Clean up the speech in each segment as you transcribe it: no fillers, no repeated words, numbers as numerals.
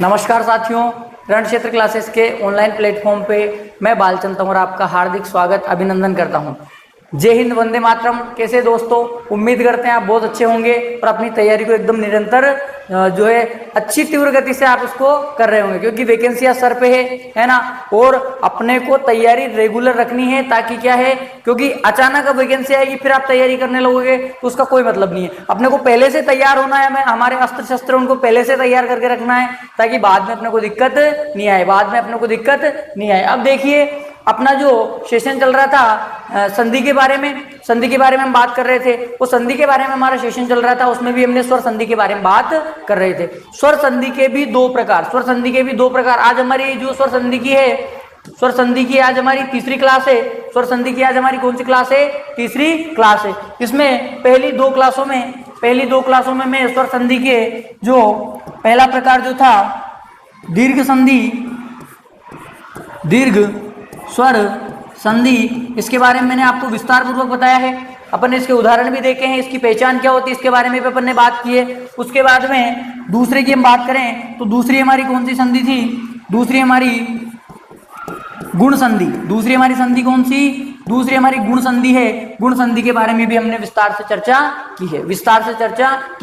नमस्कार साथियों, रण क्षेत्र क्लासेस के ऑनलाइन प्लेटफॉर्म पे मैं बालचंद तंवर आपका हार्दिक स्वागत अभिनंदन करता हूं। जय हिंद, वंदे मातरम। कैसे दोस्तों, उम्मीद करते हैं आप बहुत अच्छे होंगे और अपनी तैयारी को एकदम निरंतर जो है अच्छी तीव्र गति से आप उसको कर रहे होंगे, क्योंकि वैकेंसियां सर पे है ना। और अपने को तैयारी रेगुलर रखनी है, ताकि क्या है, क्योंकि अचानक अब वैकेंसी आएगी फिर आप तैयारी करने लगोगे तो उसका कोई मतलब नहीं है। अपने को पहले से तैयार होना है, हमारे अस्त्र शस्त्र उनको पहले से तैयार करके रखना है, ताकि बाद में अपने को दिक्कत नहीं आए, अब देखिए, अपना जो सेशन चल रहा था संधि के बारे में हम बात कर रहे थे। वो संधि के बारे में हमारा सेशन चल रहा था, उसमें भी हमने स्वर संधि के बारे में बात कर रहे थे। स्वर संधि के भी दो प्रकार। आज हमारी जो स्वर संधि की आज हमारी तीसरी क्लास है। स्वर संधि की आज हमारी कौन सी क्लास है? तीसरी क्लास है। इसमें पहली दो क्लासों में मैं स्वर संधि के जो पहला प्रकार जो था दीर्घ स्वर संधि, इसके बारे में मैंने आपको विस्तार पूर्वक बताया है। अपन ने इसके उदाहरण भी देखे हैं, इसकी पहचान क्या होती है इसके बारे में भी अपन ने बात की है। उसके बाद में दूसरे की हम बात करें तो दूसरी हमारी कौन सी संधि थी? दूसरी हमारी गुण संधि। दूसरी हमारी संधि कौन सी? दूसरी हमारी गुण संधि है। गुण संधि के बारे में भी हमने विस्तार से चर्चा की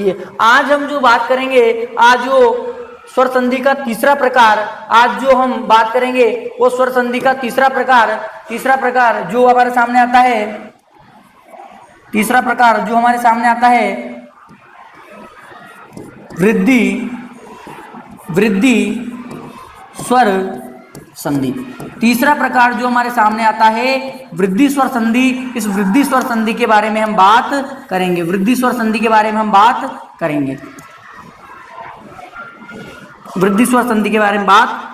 है। आज हम जो बात करेंगे, आज जो स्वर संधि का तीसरा प्रकार आज जो हम बात करेंगे वो स्वर संधि का तीसरा प्रकार जो हमारे सामने आता है, वृद्धि स्वर संधि। तीसरा प्रकार जो हमारे सामने आता है वृद्धि स्वर संधि। इस वृद्धि स्वर संधि के बारे में हम बात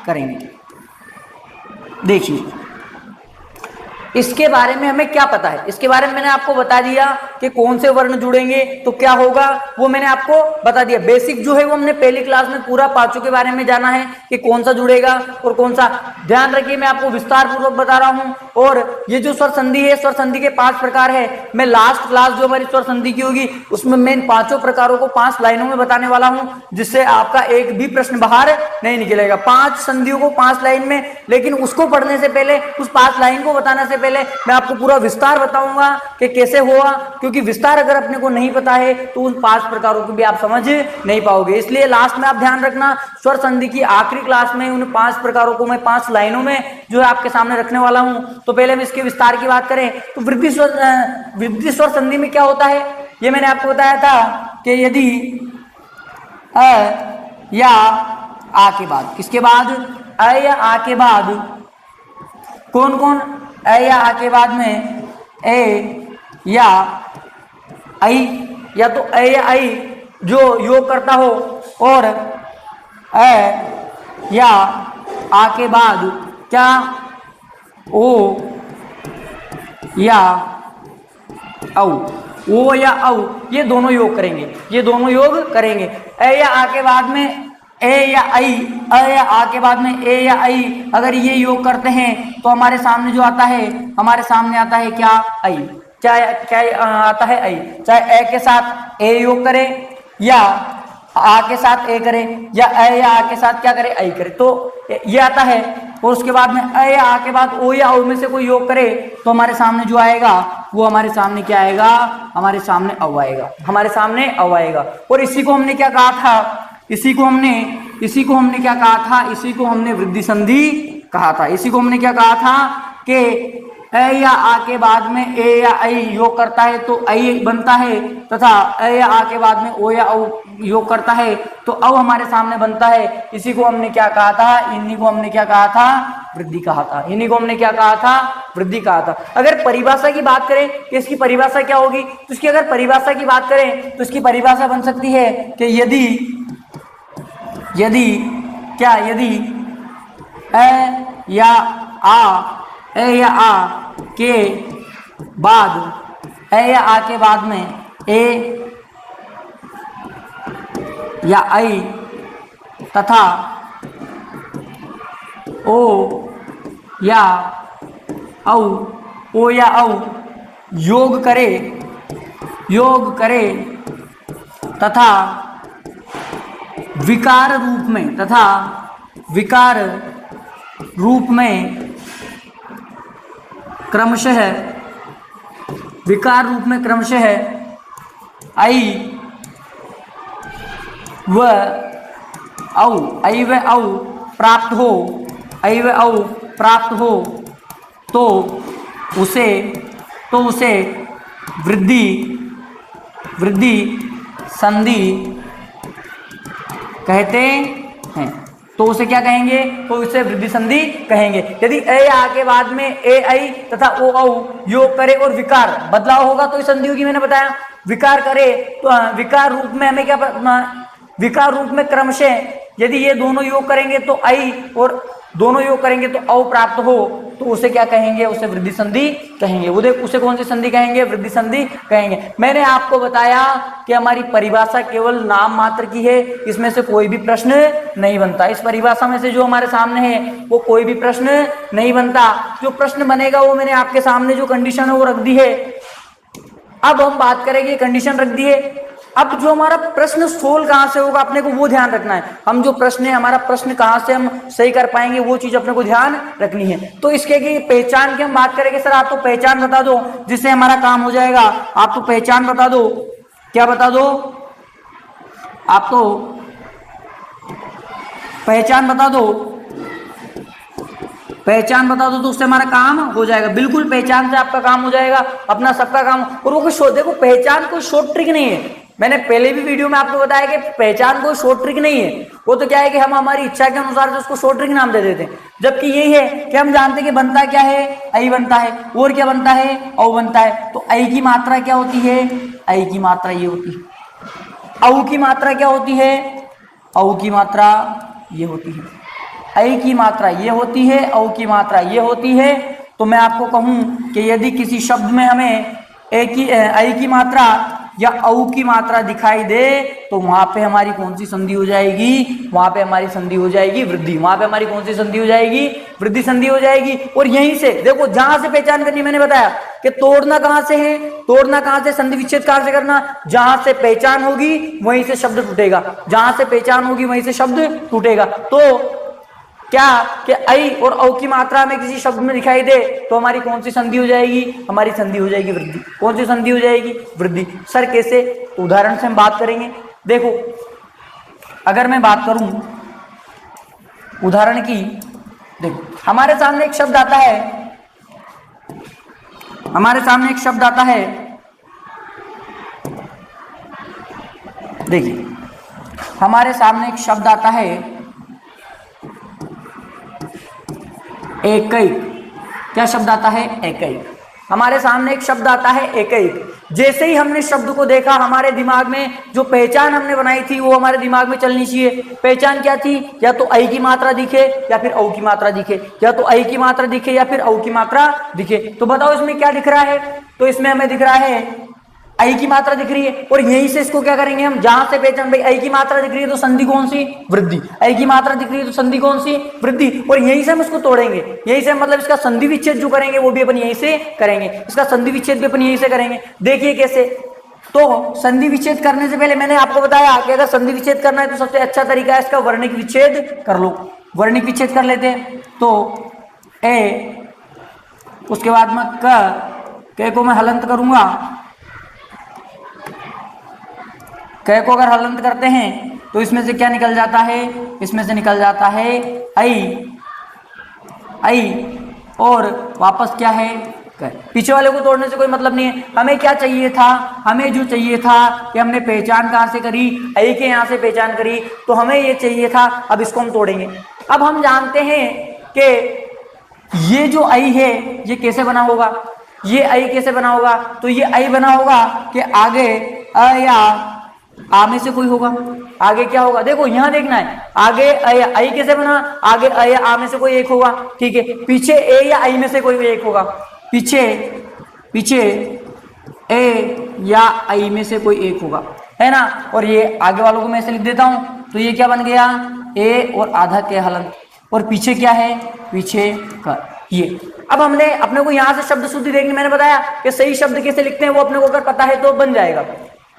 करेंगे। देखिए, इसके बारे में हमें क्या पता है? इसके बारे में मैंने आपको बता दिया कि कौन से वर्ण जुड़ेंगे तो क्या होगा, वो मैंने आपको बता दिया। बेसिक जो है वो हमने पहली क्लास में पूरा पांचों के बारे में जाना है कि कौन सा जुड़ेगा और कौन सा। ध्यान रखिए, मैं आपको विस्तार पूर्वक बता रहा हूं। और ये जो स्वर संधि है, स्वर संधि के 5 प्रकार है। मैं लास्ट क्लास जो हमारी स्वर संधि की होगी उसमें मैं इन 5 प्रकारों को 5 लाइनों में बताने वाला हूं, जिससे आपका एक भी प्रश्न बाहर नहीं निकलेगा। 5 संधियों को 5 लाइन में, लेकिन उसको पढ़ने से पहले, उस 5 लाइन को बताने से पहले मैं आपको पूरा विस्तार बताऊंगा कि कैसे हुआ, क्योंकि विस्तार अगर अपने को नहीं पता है तो उन 5 प्रकारों को भी आप समझ नहीं पाओगे। इसलिए लास्ट में आप ध्यान रखना, स्वर संधि की आखिरी क्लास में उन 5 प्रकारों को मैं 5 लाइनों में जो है आपके सामने रखने वाला हूं। तो पहले हम इसके विस्तार की बात करें तो वृद्धि स्वर संधि में क्या होता है, ये मैंने आपको बताया था कि यदि अ या आ के बाद, किसके बाद? अ या आ के बाद कौन? अ या आ के बाद में ए या आई, या तो अ या आई जो योग करता हो, और अ या आ के बाद क्या? ओ या औ, ओ या औ, ये दोनों योग करेंगे। अ या आ के बाद में ए या आई, अ या आ के बाद में ए या आई, अगर ये योग करते हैं तो हमारे सामने जो आता है क्या? आई। क्या आता है? आई। चाहे ए के साथ ए योग करे या आ के साथ ए करे, या अ या आ के साथ क्या करे? आई करे, तो ये आता है। और उसके बाद में अ या आ के बाद ओ या औ में से कोई योग करे तो हमारे सामने जो आएगा वो हमारे सामने क्या आएगा? हमारे सामने औ आएगा। और इसी को हमने क्या कहा था? इसी को हमने वृद्धि संधि कहा था। इसी को हमने क्या कहा था कि अ या आ के बाद में ए या आई योग करता है तो आई बनता है, तथा अ या आ के बाद में ओ या औ योग करता है तो औ हमारे सामने बनता है। इसी को हमने क्या कहा था? इन्हीं को हमने क्या कहा था? वृद्धि कहा था। अगर परिभाषा की बात करें कि इसकी परिभाषा क्या होगी, तो इसकी अगर परिभाषा की बात करें तो इसकी परिभाषा बन सकती है कि यदि अ या आ के बाद, अ या आ के बाद में ए या आई तथा ओ या औ योग करे तथा विकार रूप में तथा विकार रूप में क्रमशः विकार रूप में क्रमशः आई व औ प्राप्त हो, आई व औ प्राप्त हो तो उसे वृद्धि संधि कहते हैं। तो उसे क्या कहेंगे? तो उसे वृद्धि संधि कहेंगे। यदि ए आके बाद में ए आई तथा ओ औ योग करे और विकार बदलाव होगा तो इस संधि होगी। मैंने बताया विकार करे तो विकार रूप में हमें क्या, विकार रूप में क्रमशः यदि ये दोनों योग करेंगे तो आई और दोनों योग करेंगे तो औ प्राप्त हो तो उसे क्या कहेंगे? उसे वृद्धि संधि कहेंगे। उसे कौन सी संधि कहेंगे? वृद्धि संधि कहेंगे। मैंने आपको बताया कि हमारी परिभाषा केवल नाम मात्र की है, इसमें से कोई भी प्रश्न नहीं बनता। इस परिभाषा में से जो हमारे सामने है वो कोई भी प्रश्न नहीं बनता। जो प्रश्न बनेगा वो मैंने आपके सामने जो कंडीशन है वो रख दी है। अब हम बात करेंगे, कंडीशन रख दी है। अब जो हमारा प्रश्न सोल्व कहां से होगा अपने को वो ध्यान रखना है। हम जो प्रश्न है हमारा प्रश्न कहां से हम सही कर पाएंगे वो चीज अपने को ध्यान रखनी है। तो इसके की पहचान की हम बात करेंगे। सर आप तो पहचान बता दो जिससे हमारा काम हो जाएगा। आप तो पहचान बता दो। क्या बता दो? आप तो पहचान बता दो। पहचान बता दो तो उससे हमारा काम हो जाएगा। बिल्कुल पहचान से आपका काम हो जाएगा, अपना सबका काम। और वो कुछ देखो, पहचान कोई शॉर्ट ट्रिक नहीं है। मैंने पहले भी वीडियो में आपको बताया कि पहचान कोई शॉर्ट ट्रिक नहीं है। वो तो क्या है कि हम हमारी इच्छा के अनुसार से उसको शॉर्ट ट्रिक नाम दे देते हैं। जबकि यही है कि हम जानते हैं कि बनता क्या है? आई बनता है। और क्या बनता है? औ बनता है। तो आई की मात्रा क्या होती है? आई की मात्रा ये होती है। औ की मात्रा क्या होती है? औ की मात्रा ये होती है। आई की मात्रा ये होती है, औ की मात्रा ये होती है। तो मैं आपको कहूं कि यदि किसी शब्द में हमें आई की मात्रा या औ की मात्रा दिखाई दे तो वहां पे हमारी कौन सी संधि हो जाएगी? वहां पे हमारी संधि हो जाएगी वृद्धि। वहां पे हमारी कौन सी संधि हो जाएगी? वृद्धि संधि हो जाएगी। और यहीं से देखो, जहां से पहचान करनी, मैंने बताया कि तोड़ना कहां से है? तोड़ना कहां से? संधि विच्छेद कहां से करना? जहां से पहचान होगी वहीं से शब्द टूटेगा। जहां से पहचान होगी वहीं से शब्द टूटेगा। तो क्या कि आई और औ की मात्रा हमें किसी शब्द में दिखाई दे तो हमारी कौन सी संधि हो जाएगी? हमारी संधि हो जाएगी वृद्धि। कौन सी संधि हो जाएगी? वृद्धि। सर कैसे? उदाहरण से हम बात करेंगे। देखो, अगर मैं बात करूं उदाहरण की, देखो हमारे सामने एक शब्द आता है, हमारे सामने एक शब्द आता है। देखिए हमारे सामने एक शब्द आता है एकैक। क्या शब्द आता है? एकैक। हमारे सामने एक शब्द आता है एकैक। जैसे ही हमने शब्द को देखा हमारे दिमाग में जो पहचान हमने बनाई थी वो हमारे दिमाग में चलनी चाहिए। पहचान क्या थी? या तो आई की मात्रा दिखे या फिर औ की मात्रा दिखे, या तो आई की मात्रा दिखे या फिर औ की मात्रा दिखे। तो बताओ इसमें क्या दिख रहा है? तो इसमें हमें दिख रहा है आई की मात्रा दिख रही है। और यहीं से इसको क्या करेंगे हम? जहां से पहचान भाई आई की मात्रा दिख रही है तो संधि कौन सी? वृद्धि। आई की मात्रा दिख रही है तो संधि कौन सी? वृद्धि। और यहीं से हम इसको तोड़ेंगे। यहीं से मतलब इसका संधि विच्छेद जो करेंगे वो भी अपन यहीं से करेंगे। इसका संधि विच्छेद भी अपन यहीं से करेंगे। देखिए कैसे। तो संधि विच्छेद करने से पहले मैंने आपको बताया कि अगर संधि विच्छेद करना है तो सबसे अच्छा तरीका है इसका वर्णिक विच्छेद कर लो। वर्णिक विच्छेद कर लेते हैं। तो ए, उसके बाद में क को मैं हलंत करूंगा। क को अगर हलंत करते हैं तो इसमें से क्या निकल जाता है? इसमें से निकल जाता है आई। और वापस क्या है? क। पीछे वाले को तोड़ने से कोई मतलब नहीं है। हमें क्या चाहिए था? हमें जो चाहिए था कि हमने पहचान कहां से करी? आई के यहां से पहचान करी, तो हमें ये चाहिए था। अब इसको हम तोड़ेंगे। अब हम जानते हैं कि ये जो आई है ये कैसे बना होगा? ये आई कैसे बना होगा? तो ये आई बना होगा कि आगे अ या आ में से कोई होगा। आगे क्या होगा? देखो यहां देखना है। आगे आई कैसे बना? आगे अ या आ में से कोई एक होगा। ठीक है। पीछे ए या आई में से कोई एक होगा। पीछे ए या आई में से कोई एक होगा, है ना। और ये आगे वालों को मैं ऐसे लिख देता हूं। तो ये क्या बन गया? ए और आधा के हलंत। और पीछे क्या है? पीछे कर। ये अब हमने अपने को यहां से शब्द शुद्धि देखनी। मैंने बताया कि सही शब्द कैसे लिखते हैं वो अपने को अगर पता है तो बन जाएगा।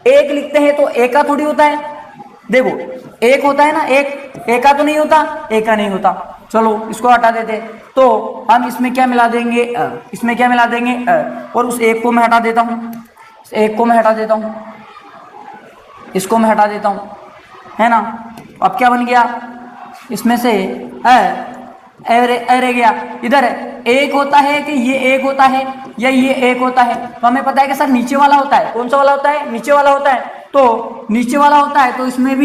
एक लिखते हैं तो एक का थोड़ी होता है। देखो एक होता है ना, एक का तो नहीं होता, एक का नहीं होता, चलो इसको हटा देते। तो हम इसमें क्या मिला देंगे, इसमें क्या मिला देंगे, और उस एक को मैं हटा देता हूं, एक को मैं हटा देता हूं, इसको मैं हटा देता हूं, है ना। अब क्या बन गया, इसमें से रह गया। इधर एक होता है कि ये एक होता है या ये एक होता है, तो हमें पता है कि सर नीचे वाला होता है। कौन सा वाला होता है, नीचे वाला होता है। तो नीचे वाला होता है तो इसमें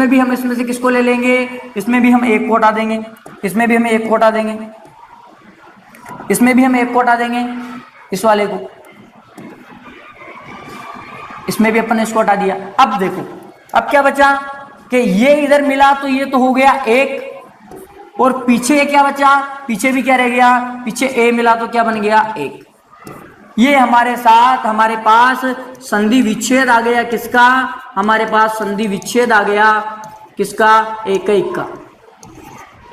भी हम इसमें से किसको ले लेंगे, इसमें भी हम एक को हटा देंगे, इसमें भी हम एक को हटा देंगे, इसमें भी हम एक को हटा देंगे, इस वाले को, इसमें भी अपन ने इसको हटा दिया। अब देखो अब क्या बचा कि ये इधर मिला तो ये तो हो गया एक, और पीछे क्या बचा, पीछे भी क्या रह गया, पीछे ए मिला तो क्या बन गया, एक। ये हमारे साथ हमारे पास संधि विच्छेद आ गया, किसका, हमारे पास संधि विच्छेद आ गया, किसका, एक एक का।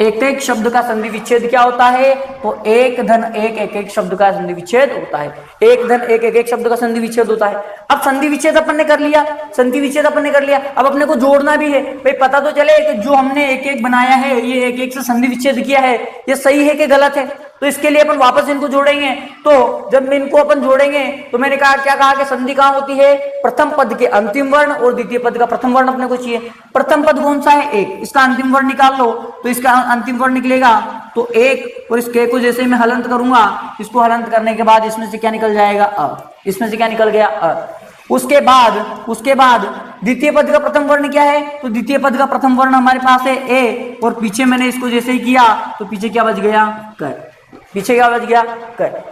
एक एक शब्द का संधि विच्छेद क्या होता है, तो एक धन एक शब्द का संधि विच्छेद होता है, एक धन एक शब्द का संधि विच्छेद होता है। अब संधि विच्छेद अपन ने कर लिया, संधि विच्छेद अपन ने कर लिया, अब अपने को जोड़ना भी है भाई, पता तो चले कि जो हमने एक एक बनाया है, ये एक एक से संधि विच्छेद किया है, ये सही है कि गलत है। तो इसके लिए अपन वापस इनको जोड़ेंगे। तो जब इनको अपन जोड़ेंगे तो मैंने कहा क्या कहा कि संधि कहां होती है, प्रथम पद के अंतिम वर्ण और द्वितीय पद का प्रथम वर्ण अपने को चाहिए। प्रथम पद कौन सा है, एक, इसका अंतिम वर्ण निकाल लो तो इसका अंतिम वर्ण निकलेगा तो एक, और इसके को जैसे मैं हलंत करूंगा, इसको हलंत करने के बाद इसमें से क्या निकल जाएगा, अ, इसमें से क्या निकल गया, अ। उसके बाद द्वितीय पद का प्रथम वर्ण क्या है, तो द्वितीय पद का प्रथम वर्ण हमारे पास है ए, और पीछे मैंने इसको जैसे ही किया तो पीछे क्या बच गया, कर, पीछे क्या बच गया, कर।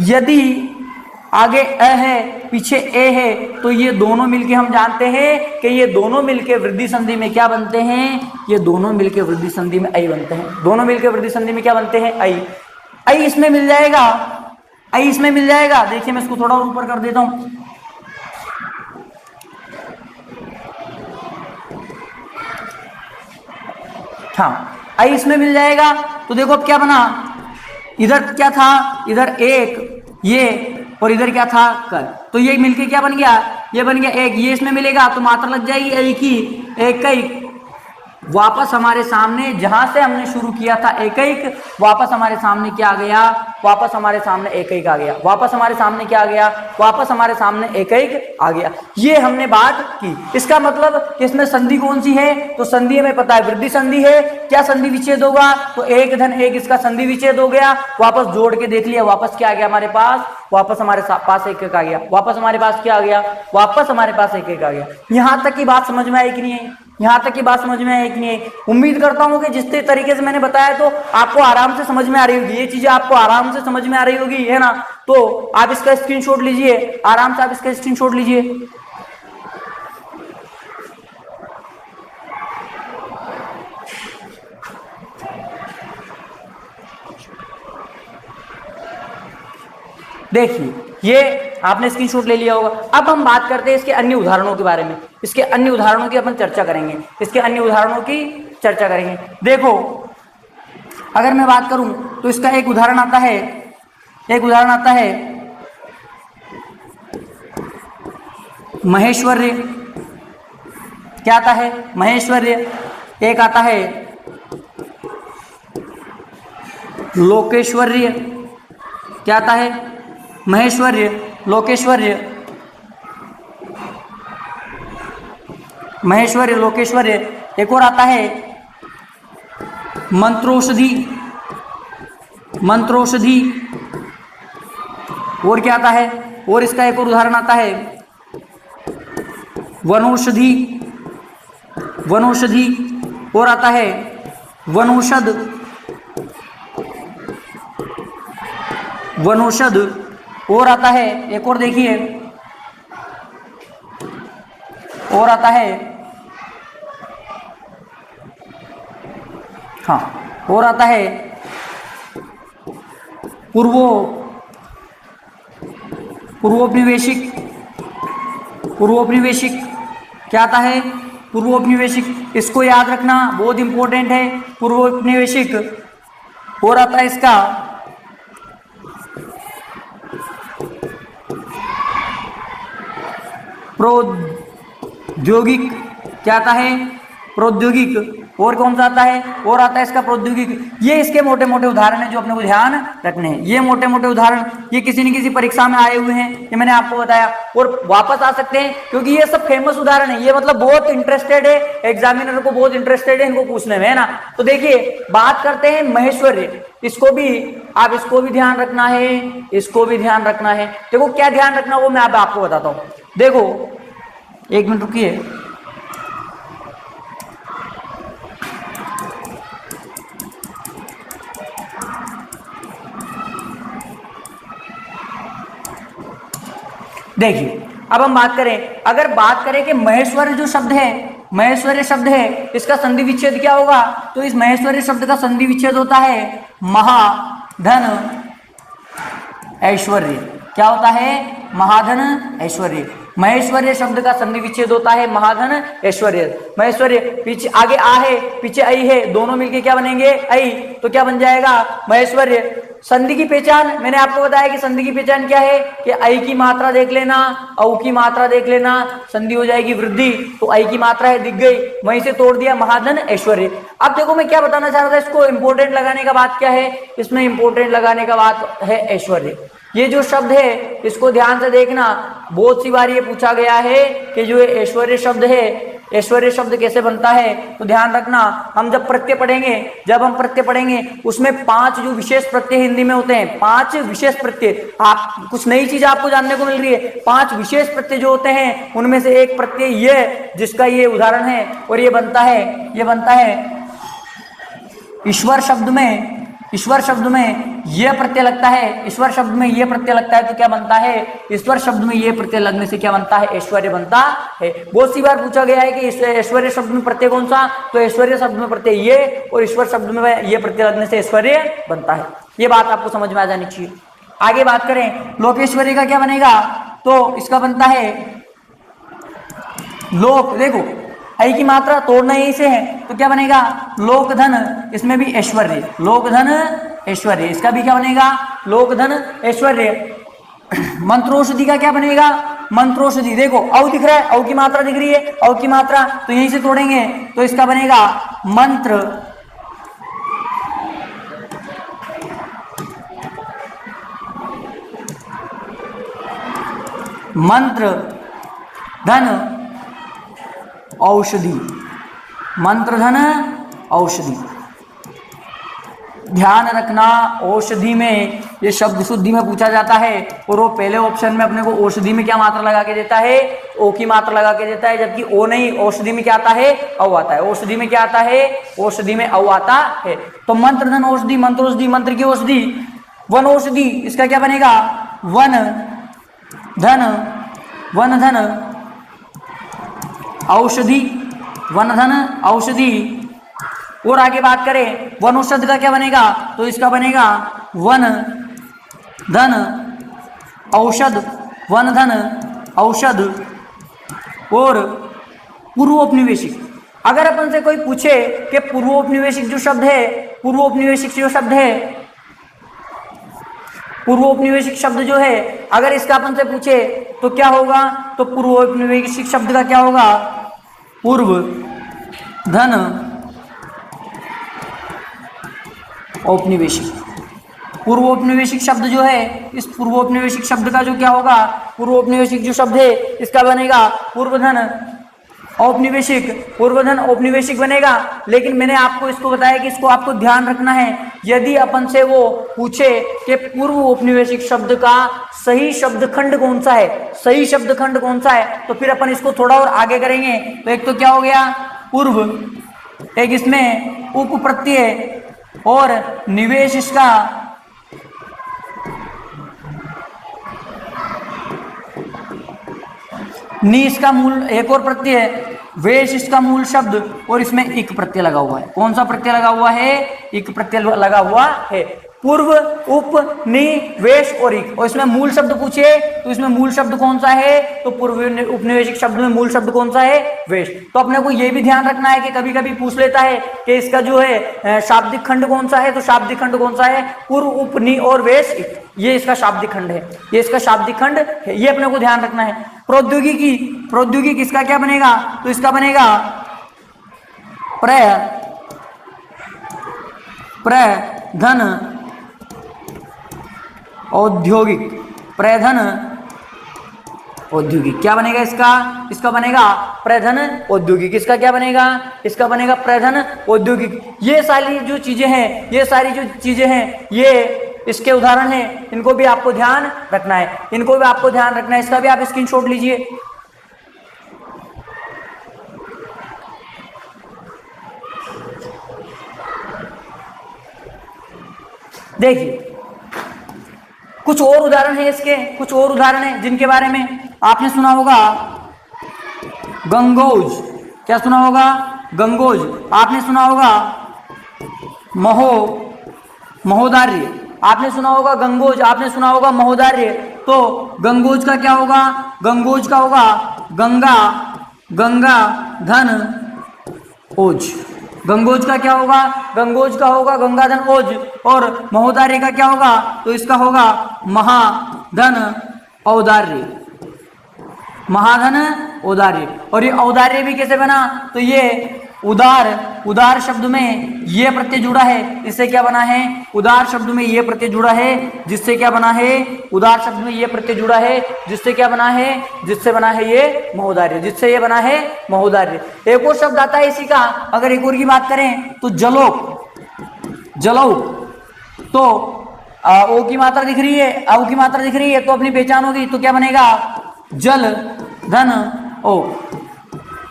यदि आगे अ है पीछे ए है तो ये दोनों मिलके हम जानते हैं कि ये दोनों मिलके वृद्धि संधि में क्या बनते हैं, ये दोनों मिलके वृद्धि संधि में आई बनते हैं, दोनों मिलके वृद्धि संधि में क्या बनते हैं, आई। आई इसमें मिल जाएगा, आई इसमें मिल जाएगा। देखिए मैं इसको थोड़ा और ऊपर कर देता हूं, हाँ आई इसमें मिल जाएगा। तो देखो अब क्या बना, इधर क्या था, इधर एक, ये, और इधर क्या था, कर, तो ये मिलके क्या बन गया, ये बन गया एक। ये इसमें मिलेगा तो मात्रा लग जाएगी एक ही, एक एक। वापस हमारे सामने जहां से हमने शुरू किया था एक एक, वापस हमारे सामने क्या आ गया, वापस हमारे सामने एक एक आ गया, वापस हमारे सामने क्या आ गया, वापस हमारे सामने एक एक आ गया। ये हमने बात की। इसका मतलब इसमें संधि कौन सी है, तो संधि हमें पता है वृद्धि संधि है। क्या संधि विच्छेद होगा, तो एक धन एक इसका संधि विच्छेद हो गया। वापस जोड़ के देख लिया, वापस क्या आ गया हमारे पास, वापस हमारे पास एक एक आ गया, वापस हमारे पास क्या आ गया, वापस हमारे पास एक एक आ गया। यहां तक की बात समझ में आई कि नहीं है, यहां तक की बात समझ में आई कि नहीं है। उम्मीद करता हूं कि जिस तरीके से मैंने बताया तो आपको आराम से समझ में आ रही होगी, ये चीजें आपको आराम से समझ में आ रही होगी, है ना। तो आप इसका स्क्रीनशॉट लीजिए, आराम से आप इसका स्क्रीनशॉट लीजिए। देखिए ये आपने स्क्रीनशॉट ले लिया होगा। अब हम बात करते हैं इसके अन्य उदाहरणों के बारे में। इसके अन्य उदाहरणों की अपन चर्चा करेंगे, इसके अन्य उदाहरणों की चर्चा करेंगे। देखो अगर मैं बात करूं तो इसका एक उदाहरण आता है, एक उदाहरण आता है महेश्वर्य। क्या आता है, महेश्वर्य। एक आता है लोकेश्वर्य। क्या आता है, महेश्वर्य, लोकेश्वर्य, महेश्वर्य, लोकेश्वर्य। एक और आता है मंत्रोषधि, मंत्रोषधि। और क्या आता है, और इसका एक और उदाहरण आता है वनौषधि, वनौषधि। और आता है वनौषध, वनौषध। और आता है एक और, देखिए और आता है, हाँ और आता है पूर्वोपनिवेशिक, पूर्वोपनिवेशिक। क्या आता है, पूर्वोपनिवेशिक। इसको याद रखना, बहुत इंपॉर्टेंट है पूर्वोपनिवेशिक। और आता है इसका प्रौद्योगिक, क्या आता है? प्रौद्योगिक। और कौन सा आता है? और आता है इसका प्रौद्योगिक। ये इसके मोटे मोटे उदाहरण हैं जो अपने को ध्यान रखने हैं। ये मोटे मोटे उदाहरण ये किसी न किसी परीक्षा में आए हुए हैं, ये मैंने आपको बताया। और वापस आ सकते हैं क्योंकि ये सब फेमस उदाहरण है। ये मतलब बहुत इंटरेस्टेड है, एग्जामिनर को बहुत इंटरेस्टेड है इनको पूछने में, है ना। तो देखिए बात करते हैं महेश्वरी। इसको भी आप इसको भी ध्यान रखना है, इसको भी ध्यान रखना है। देखो क्या ध्यान रखना वो मैं आपको बताता हूँ। देखो एक मिनट रुकिए। देखिए अब हम बात करें, अगर बात करें कि महेश्वरी जो शब्द है, महेश्वरी शब्द है, इसका संधि विच्छेद क्या होगा? तो इस महेश्वरी शब्द का संधि विच्छेद होता है महाधन ऐश्वर्य। क्या होता है? महाधन ऐश्वर्य। महेश्वर्य शब्द का संधि विच्छेद होता है महाधन ऐश्वर्य। महेश्वर्य पीछे आगे आ है, पीछे आई है, दोनों मिलके क्या बनेंगे? आई। तो क्या बन जाएगा? महेश्वर्य। संधि की पहचान मैंने आपको बताया कि संधि की पहचान क्या है कि आई की मात्रा देख लेना, औ की मात्रा देख लेना, संधि हो जाएगी वृद्धि। तो आई की मात्रा है दिख गई, वहीं से तोड़ दिया महाधन ऐश्वर्य। अब देखो मैं क्या बताना चाह रहा था, इसको इंपोर्टेंट लगाने का बात क्या है? इसमें इंपोर्टेंट लगाने का बात है ऐश्वर्य। ये जो शब्द है इसको ध्यान से देखना, बहुत सी बार ये पूछा गया है कि जो ऐश्वर्य शब्द है, ऐश्वर्य शब्द कैसे बनता है? तो ध्यान रखना, हम जब प्रत्यय पढ़ेंगे, जब हम प्रत्यय पढ़ेंगे उसमें 5 जो विशेष प्रत्यय हिंदी में होते हैं, 5 विशेष प्रत्यय। आप कुछ नई चीज आपको जानने को मिल रही है। 5 विशेष प्रत्यय जो होते हैं उनमें से एक प्रत्यय ये जिसका ये उदाहरण है, और ये बनता है ईश्वर शब्द में। ईश्वर शब्द में यह प्रत्यय लगता है, ईश्वर शब्द में यह प्रत्यय लगता है तो क्या बनता है? ईश्वर शब्द में यह प्रत्यय लगने से क्या बनता है? ऐश्वर्य बनता है। बहुत सी बार पूछा गया है कि ऐश्वर्य शब्द में प्रत्यय कौन सा? तो ऐश्वर्य शब्द में प्रत्यय ये, और ईश्वर शब्द में यह प्रत्यय लगने से ऐश्वर्य बनता है। ये बात आपको समझ में आ जानी चाहिए। आगे बात करें लोकेश्वरी का क्या बनेगा? तो इसका बनता है लोक। देखो आई की मात्रा तोड़ना यहीं से है तो क्या बनेगा? लोकधन। इसमें भी ऐश्वर्य, लोकधन ऐश्वर्य। इसका भी क्या बनेगा? लोकधन ऐश्वर्य। मंत्रोषधि का क्या बनेगा? मंत्रोषधि। देखो औ दिख रहा है, औ की मात्रा दिख रही है, औ की मात्रा, तो यहीं से तोड़ेंगे तो इसका बनेगा मंत्र। मंत्र धन औषधि, मंत्र धन औषधि। ध्यान रखना औषधि में ये शब्द शुद्धि में पूछा जाता है, और वो पहले ऑप्शन में अपने को औषधि में क्या मात्रा लगा के देता है? ओ की मात्रा लगा के देता है, जबकि ओ नहीं, औषधि में क्या आता है? औ आता है। औषधि में क्या आता है? औषधि में औ आता है। तो मंत्र धन औषधि, मंत्रोषधि, मंत्र की औषधि। वन औषधि, इसका क्या बनेगा? वन धन औषधि, वन धन औषधि। और आगे बात करें वनौषध का क्या बनेगा? तो इसका बनेगा वन धन औषध, वन धन औषध। और पूर्वोपनिवेशिक, अगर अपन से कोई पूछे कि पूर्वोपनिवेशिक जो शब्द है, पूर्वोपनिवेशिक जो शब्द है, पूर्वोपनिवेशिक शब्द जो है अगर इसका अपन से पूछे तो क्या होगा? तो पूर्वोपनिवेशिक शब्द का क्या होगा? पूर्व धन औपनिवेशिक। पूर्वोपनिवेशिक शब्द जो है, इस पूर्वोपनिवेशिक शब्द का जो क्या होगा? पूर्वोपनिवेशिक जो शब्द है इसका बनेगा पूर्वधन औपनिवेशिक, पूर्वधन औपनिवेशिक बनेगा। लेकिन मैंने आपको इसको बताया कि इसको आपको ध्यान रखना है, यदि अपन से वो पूछे कि पूर्व औपनिवेशिक शब्द का सही शब्द खंड कौन सा है, सही शब्द खंड कौन सा है, तो फिर अपन इसको थोड़ा और आगे करेंगे। तो एक तो क्या हो गया? पूर्व, एक इसमें उप प्रत्यय और निवेश, इसका नी इसका मूल एक और प्रत्यय है, वेश इसका मूल शब्द, और इसमें इक प्रत्यय लगा हुआ है। कौन सा प्रत्यय लगा हुआ है? इक प्रत्यय लगा हुआ है। पूर्व, उप, नि, वेश और इक। और इसमें मूल शब्द पूछे तो इसमें मूल शब्द कौन सा है? तो पूर्व उपनिवेशिक शब्द में मूल शब्द कौन सा है? वेश। तो अपने को यह भी ध्यान रखना है कि कभी कभी पूछ लेता है कि इसका जो है शाब्दिक खंड कौन सा है, तो शाब्दिक खंड कौन सा है? पूर्व, उप, नि और वेश, इक। ये इसका शाब्दिक खंड है, ये इसका शाब्दिक खंड है, ये अपने को ध्यान रखना है। प्रौद्योगिकी, प्रौद्योगिकी इसका क्या बनेगा, तो इसका बनेगा प्रधन औद्योगिक, प्रधन औद्योगिक क्या बनेगा इसका, इसका बनेगा प्रधन औद्योगिक, इसका क्या बनेगा, इसका बनेगा प्रधन औद्योगिक। ये सारी जो चीजें हैं, ये सारी जो चीजें हैं ये इसके उदाहरण हैं, इनको भी आपको ध्यान रखना है, इनको भी आपको ध्यान रखना है, इसका भी आप स्क्रीनशॉट लीजिए। देखिए कुछ और उदाहरण है इसके, कुछ और उदाहरण है जिनके बारे में आपने सुना होगा। गंगोज, क्या सुना होगा, गंगोज, आपने सुना होगा महोदार्य, आपने सुना होगा गंगोज, आपने सुना होगा महोदार्य। तो गंगोज का क्या होगा, गंगोज का होगा गंगा धन ओज, गंगोज का क्या होगा, गंगोज का होगा गंगाधन ओज। और महोदार्य का क्या होगा, तो इसका होगा महाधन औदार्य, महाधन औदार्य। और ये औदार्य भी कैसे बना, तो ये उदार शब्द में ये प्रत्यय जुड़ा है, इससे क्या बना है, उदार शब्द में ये प्रत्यय जुड़ा है, जिससे क्या बना है, उदार शब्द में ये प्रत्यय जुड़ा है, जिससे क्या बना है, जिससे बना है ये महोदार्य, जिससे ये बना है महोदार्य। एक और शब्द आता है इसी का, अगर एक और की बात करें तो जलोक, जलौक। तो ओ की मात्रा दिख रही है, औ की मात्रा दिख रही है, तो अपनी पहचान होगी, तो क्या बनेगा, जल धन ओ,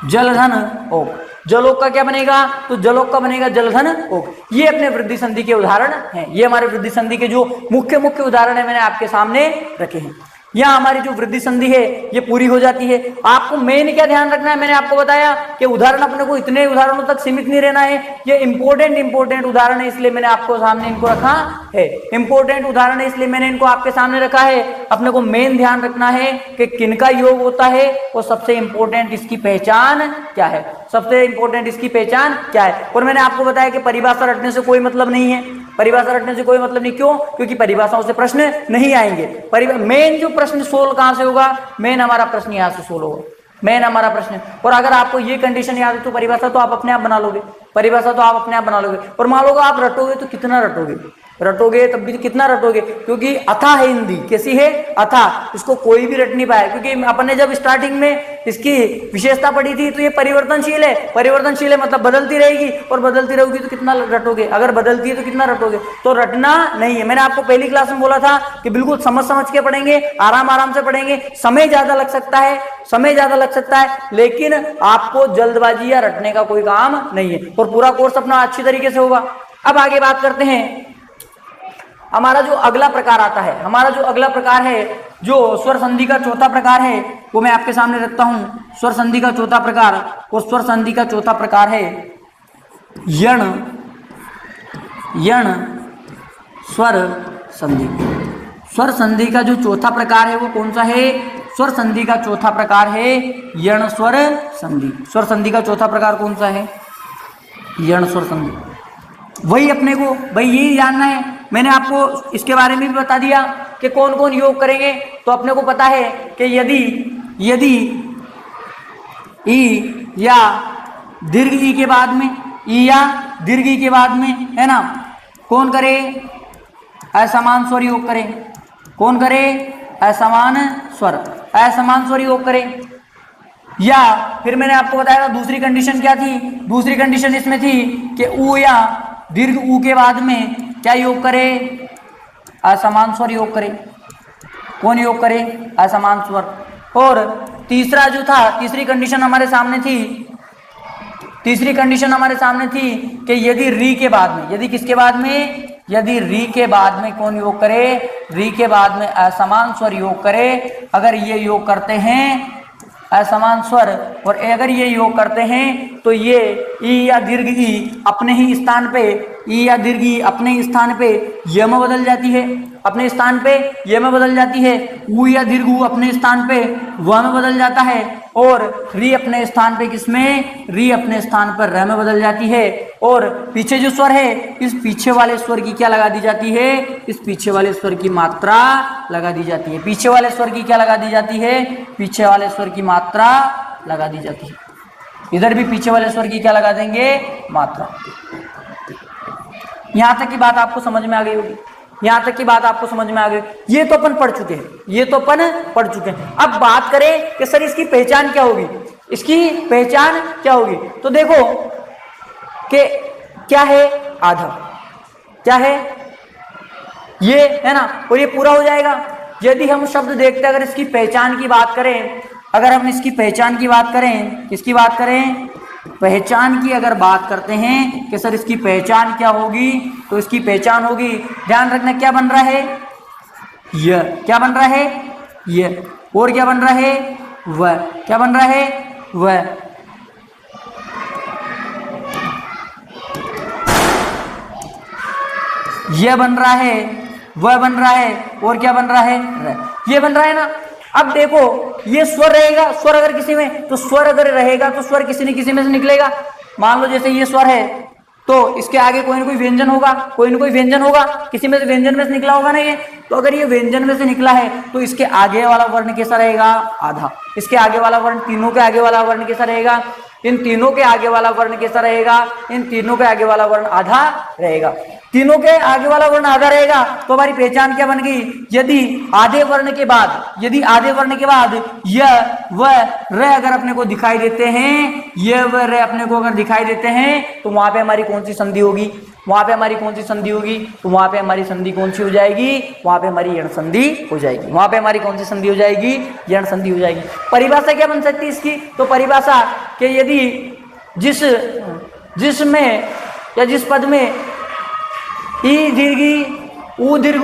जल धन ओ। जलोक का क्या बनेगा, तो जलोक का बनेगा जलधन ओक। ये अपने वृद्धि संधि के उदाहरण हैं, ये हमारे वृद्धि संधि के जो मुख्य मुख्य उदाहरण है मैंने आपके सामने रखे हैं। यहाँ हमारी जो वृद्धि संधि है ये पूरी हो जाती है। आपको मेन क्या ध्यान रखना है, मैंने आपको बताया कि उदाहरण अपने को इतने उदाहरणों तक सीमित नहीं रहना है, ये इंपॉर्टेंट उदाहरण है, इसलिए मैंने आपको सामने इनको रखा है। इंपॉर्टेंट उदाहरण है इसलिए मैंने इनको आपके सामने रखा है। अपने को मेन ध्यान रखना है कि किनका योग होता है और सबसे इंपॉर्टेंट इसकी पहचान क्या है, सबसे इंपॉर्टेंट इसकी पहचान क्या है। और मैंने आपको बताया कि परिभाषा रटने से कोई मतलब नहीं है, परिभाषा रटने से कोई मतलब नहीं, क्यों, क्योंकि परिभाषाओं से प्रश्न नहीं आएंगे। मेन जो प्रश्न सोल्व कहां से होगा, मेन हमारा प्रश्न यहां से सोल्व होगा, मेन हमारा प्रश्न। और अगर आपको ये कंडीशन याद है तो परिभाषा तो आप अपने आप बना लोगे, परिभाषा तो आप अपने आप बना लोगे। और मान लो आप रटोगे तो कितना रटोगे, रटोगे तब भी कितना रटोगे, क्योंकि अथा है हिंदी, कैसी है, अथा, इसको कोई भी रट नहीं पाया। क्योंकि अपन ने जब स्टार्टिंग में इसकी विशेषता पढ़ी थी तो ये परिवर्तनशील है, परिवर्तनशील है मतलब बदलती रहेगी, और बदलती रहेगी तो कितना रटोगे, अगर बदलती है तो कितना रटोगे, तो रटना नहीं है। मैंने आपको पहली क्लास में बोला था कि बिल्कुल समझ के पढ़ेंगे, आराम से पढ़ेंगे, समय ज्यादा लग सकता है, समय ज्यादा लग सकता है, लेकिन आपको जल्दबाजी या रटने का कोई काम नहीं है, और पूरा कोर्स अपना अच्छी तरीके से होगा। अब आगे बात करते हैं, हमारा जो अगला प्रकार आता है, हमारा जो अगला प्रकार है, जो स्वर संधि का चौथा प्रकार है, वो मैं आपके सामने रखता हूं। स्वर संधि का चौथा प्रकार, और स्वर संधि का चौथा प्रकार है यण स्वर संधि। स्वर संधि का जो चौथा प्रकार है वो कौन सा है, स्वर संधि का चौथा प्रकार है यण स्वर संधि। स्वर संधि का चौथा प्रकार कौन सा है, यण स्वर संधि। वही अपने को भाई यही जानना है, मैंने आपको इसके बारे में भी बता दिया कि कौन कौन योग करेंगे। तो अपने को पता है कि यदि ई या दीर्घ ई के बाद में, ई या दीर्घ ई के बाद में, है ना, कौन करे, असमान स्वर योग करे, कौन करे, असमान स्वर योग करे। या फिर मैंने आपको बताया दूसरी कंडीशन क्या थी, दूसरी कंडीशन इसमें थी कि ऊ या दीर्घ ऊ के बाद में क्या योग करे, असमान स्वर योग करे। कौन योग करे, असमान स्वर। और तीसरा जो था, तीसरी कंडीशन हमारे सामने थी, तीसरी कंडीशन हमारे सामने थी कि यदि री के बाद में, यदि किसके बाद में, यदि री के बाद में कौन योग करे, री के बाद में असमान स्वर योग करे। अगर ये योग करते हैं असमान स्वर, और अगर ये योग करते हैं तो ये ई या दीर्घ ई अपने ही स्थान पे ई या दीर्घ ई अपने स्थान पे य में बदल जाती है, अपने स्थान पे य में बदल जाती है। ऊ या दीर्घ ऊ अपने स्थान पे व में बदल जाता है। और री अपने स्थान पे किसमें, री अपने स्थान पर र में बदल जाती है। और पीछे जो स्वर है, इस पीछे वाले स्वर की क्या लगा दी जाती है, इस पीछे वाले स्वर की मात्रा लगा दी जाती है। पीछे वाले स्वर की क्या लगा दी जाती है, पीछे वाले स्वर की मात्रा लगा दी जाती है। इधर भी पीछे वाले स्वर की क्या लगा देंगे, मात्रा। यहां तक की बात आपको समझ में आ गई होगी, यहां तक की बात आपको समझ में आ गई। ये तो अपन पढ़ चुके हैं, ये तो अपन पढ़ चुके हैं। अब बात करें कि सर इसकी पहचान क्या होगी, इसकी पहचान क्या होगी। तो देखो कि क्या है, आधा, क्या है ये, है ना, और ये पूरा हो जाएगा। यदि हम शब्द देखते हैं, अगर इसकी पहचान की बात करें, अगर हम इसकी पहचान की बात करें, किसकी बात करें, पहचान की अगर बात करते हैं कि सर इसकी पहचान क्या होगी, तो इसकी पहचान होगी, ध्यान रखना क्या बन रहा है, य, क्या बन रहा है, य, और क्या बन रहा है, व, क्या बन रहा है, व। यह बन रहा है, वह बन रहा है, और क्या बन रहा है, र। ये बन रहा है ना। अब देखो ये स्वर रहेगा, स्वर अगर किसी में, तो स्वर अगर रहेगा तो स्वर किसी न किसी में से निकलेगा। मान लो जैसे ये स्वर है, तो इसके आगे कोई ना कोई व्यंजन होगा, कोई ना कोई व्यंजन होगा, किसी में से व्यंजन में से निकला होगा ना ये। तो अगर ये व्यंजन में से निकला है तो इसके आगे वाला वर्ण कैसा रहेगा, आधा। इसके आगे वाला वर्ण, तीनों के आगे वाला वर्ण कैसा रहेगा, इन तीनों के आगे वाला वर्ण कैसा रहेगा, इन तीनों के आगे वाला वर्ण आधा रहेगा। तीनों के आगे वाला वर्ण आधा रहेगा तो हमारी पहचान क्या बन गई, यदि आधे वर्ण के बाद, यदि आधे वर्ण के बाद य व र अगर अपने को दिखाई देते हैं, य व र अपने को अगर दिखाई देते हैं, तो वहां पे हमारी कौन सी संधि होगी, वहां पे हमारी कौन सी संधि होगी, तो वहां पे हमारी संधि कौन सी हो जाएगी, वहां पे हमारी यण संधि हो जाएगी। वहां पे हमारी कौन सी संधि हो जाएगी, यण संधि हो जाएगी। परिभाषा क्या बन सकती है इसकी, तो परिभाषा कि यदि जिसमें या जिस पद में ई दीर्घ ऊ दीर्घ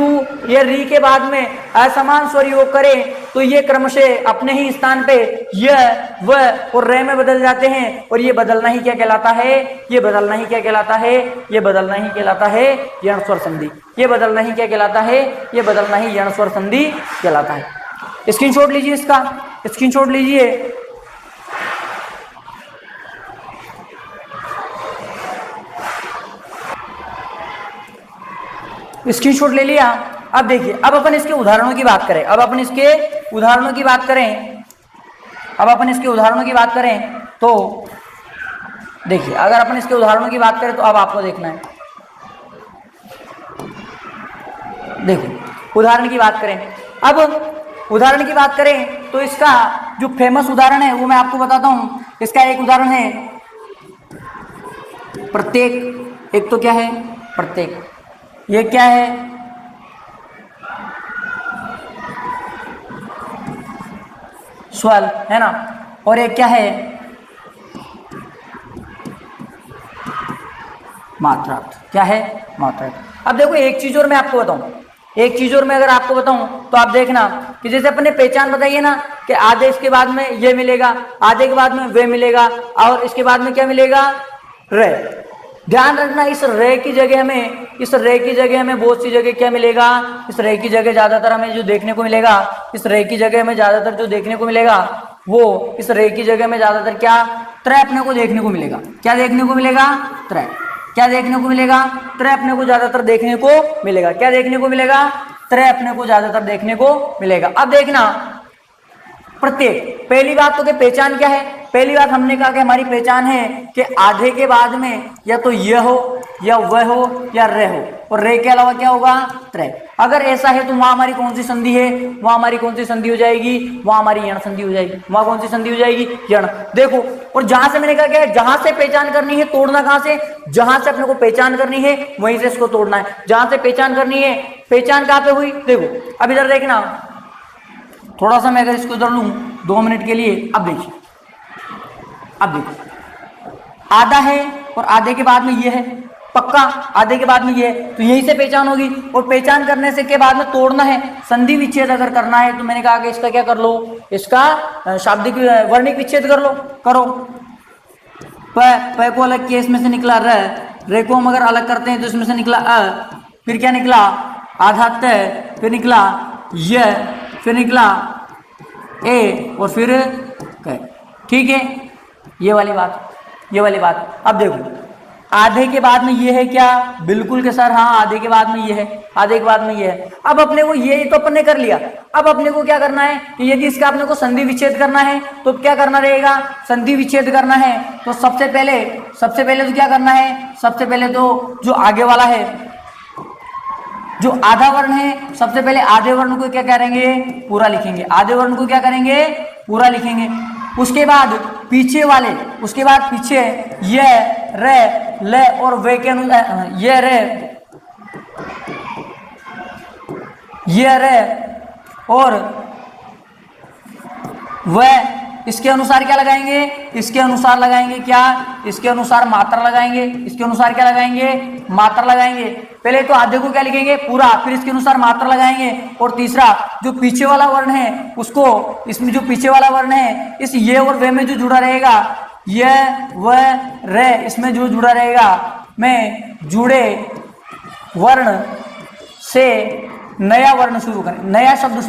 या री के बाद में असमान स्वर योग करें, तो ये क्रमशः अपने ही स्थान पे य व और रे में बदल जाते हैं। और ये बदलना ही क्या कहलाता है, ये बदलना ही क्या कहलाता है, ये बदलना ही कहलाता है यण स्वर संधि। ये बदलना ही क्या कहलाता है, ये बदलना ही यण स्वर संधि कहलाता है। स्क्रीनशॉट लीजिए इसका, स्क्रीनशॉट लीजिए। स्क्रीनशॉट ले लिया। अब देखिए, अब अपन इसके उदाहरणों की बात करें, अब अपन इसके उदाहरणों की बात करें, अब अपन इसके उदाहरणों की बात करें, तो देखिए अगर अपन इसके उदाहरणों की बात करें तो अब आपको देखना है, देखो उदाहरण की बात करें। अब उदाहरण की बात करें तो इसका जो फेमस उदाहरण है वो मैं आपको बताता हूं। इसका एक उदाहरण है प्रत्येक, एक तो क्या है प्रत्येक, ये क्या है स्वर, है ना, और एक क्या है मात्रा, क्या है मात्रा। अब देखो एक चीज और मैं आपको बताऊं, एक चीज और मैं अगर आपको बताऊं तो आप देखना कि जैसे अपने पहचान बताइए ना कि आधे इसके बाद में ये मिलेगा, आधे के बाद में वे मिलेगा, और इसके बाद में क्या मिलेगा, रे। ध्यान रखना इस रे की जगह हमें, इस रे की जगह हमें बहुत सी जगह क्या मिलेगा, इस रे की जगह ज्यादातर हमें जो देखने को मिलेगा, इस रे की जगह हमें ज्यादातर जो देखने को मिलेगा वो इस रे की जगह में ज्यादातर क्या, त्रय अपने को देखने को मिलेगा। क्या देखने को मिलेगा, त्रय। क्या देखने को मिलेगा, त्रय अपने को ज्यादातर देखने को मिलेगा। क्या देखने को मिलेगा, त्रय अपने को ज्यादातर देखने को मिलेगा। अब देखना प्रत्येक, पहली बात तो कि पहचान क्या है, पहली बात हमने कहा कि हमारी पहचान है कि आधे के बाद में या तो यह हो या वह हो या रे हो, और रे के अलावा क्या होगा, त्रय। अगर ऐसा है तो वहां हमारी कौन सी संधि है, वहां हमारी कौन सी संधि हो जाएगी, वहां हमारी यण संधि हो जाएगी। वहां कौन सी संधि हो जाएगी, यण। देखो, और जहां से मैंने कहा क्या है, जहां से पहचान करनी है तोड़ना कहां से, जहां से अपने को पहचान करनी है वहीं से इसको तोड़ना है। जहां से पहचान करनी है, पहचान कहां पे हुई, देखो अब इधर देखना, थोड़ा सा मैं अगर इसको उधर लूं 2 मिनट के लिए। अब देखिए, अब देखो आधा है और आधे के बाद में ये है, पक्का आधे के बाद में ये है, तो यहीं से पहचान होगी। और पहचान करने से के बाद में तोड़ना है, संधि विच्छेद अगर करना है तो मैंने कहा कि इसका क्या कर लो, इसका शाब्दिक वर्णिक विच्छेद कर लो, करो। प को अलग किया, इसमें से निकला र, रे को हम अगर अलग करते हैं तो इसमें से निकला अ, फिर क्या निकला आधा त, फिर निकला य, फिर निकला ए और फिर क। ठीक है, ये वाली बात। अब देखो आधे के बाद में ये है क्या, बिल्कुल के सर हाँ, आधे के बाद में ये है, आधे के बाद में ये है। अब अपने को ये तो अपने कर लिया, अब अपने को क्या करना है कि यदि इसका अपने को संधि विच्छेद करना है तो क्या करना रहेगा, संधि विच्छेद करना है तो सबसे पहले तो क्या करना है, सबसे पहले तो जो आगे वाला है, जो आधा वर्ण है, सबसे पहले आधे वर्ण को क्या करेंगे, पूरा लिखेंगे। आधे वर्ण को क्या करेंगे, पूरा लिखेंगे। उसके बाद पीछे ये रे ले और वे के अनुसार ये रे और वह, इसके अनुसार क्या लगाएंगे, इसके अनुसार लगाएंगे क्या, इसके अनुसार मात्रा लगाएंगे। इसके अनुसार क्या लगाएंगे, मात्रा लगाएंगे। पहले तो आधे को क्या लिखेंगे, पूरा, फिर इसके अनुसार मात्रा लगाएंगे। और तीसरा जो पीछे वाला वर्ण है उसको, इसमें जो पीछे वाला वर्ण है इस ये और वे में जो जुड़ा रहेगा, ये व रे, इसमें जो जुड़ा रहेगा में जुड़े वर्ण से नया वर्ण शुरू करेंगे, नया शब्द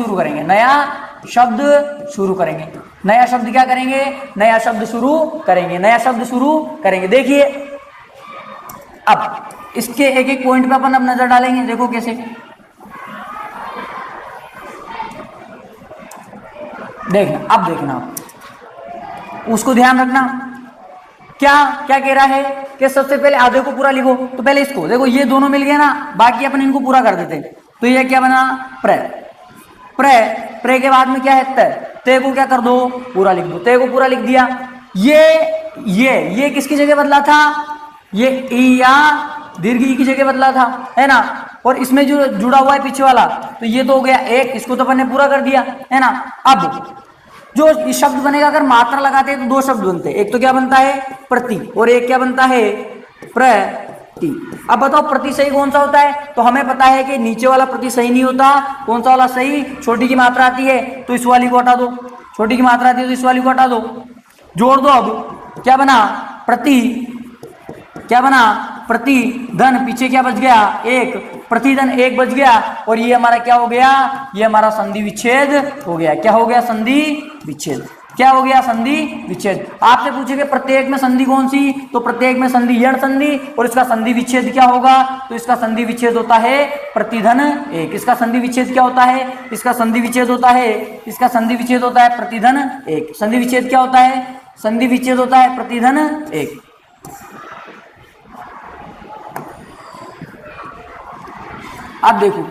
शुरू करेंगे। नया शब्द क्या करेंगे, नया शब्द शुरू करेंगे। देखिए अब इसके एक एक पॉइंट पे अपन अब नजर डालेंगे। देखो कैसे, देखना उसको ध्यान रखना। क्या कह रहा है कि सबसे पहले आधे को पूरा लिखो, तो पहले इसको देखो, ये दोनों मिल गए ना, बाकी अपन इनको पूरा कर देते। तो ये क्या बना, प्रे के बाद में क्या है, ते को क्या कर दो, पूरा लिख दो। ते को पूरा लिख दिया। ये किसकी जगह बदला था, ये ई या दीर्घ ई की जगह बदला था, है ना। और इसमें जो जुड़ा हुआ है पीछे वाला, तो ये तो हो गया एक, इसको तो अपन ने पूरा कर दिया, है ना। अब जो शब्द बनेगा, अगर मात्रा लगाते हैं तो दो शब्द बनते हैं, एक तो क्या बनता है, प्रति, और एक क्या बनता है, प्रति। अब बताओ प्रति सही कौन सा होता है, तो हमें पता है कि नीचे वाला प्रति सही नहीं होता। कौन सा वाला सही, छोटी की मात्रा आती है तो इस वाली को हटा दो, छोटी की मात्रा आती है तो इस वाली को हटा दो, जोड़ दो। अब क्या बना, प्रति, क्या बना, प्रतिधन, पीछे क्या बच गया, एक, प्रतिधन एक बच गया। और ये हमारा क्या हो गया, ये हमारा संधि विच्छेद हो गया। क्या हो गया, संधि विच्छेद। क्या हो गया, संधि विच्छेद। आपसे पूछेंगे प्रत्येक में संधि कौन सी, तो प्रत्येक में संधि यण संधि, और इसका संधि विच्छेद क्या होगा, तो इसका संधि विच्छेद होता है प्रतिधन एक। इसका संधि विच्छेद क्या होता है, इसका संधि विच्छेद होता है, इसका संधि विच्छेद होता है प्रतिधन एक। संधि विच्छेद क्या होता है, संधि विच्छेद होता है प्रतिधन एक। अब देखो,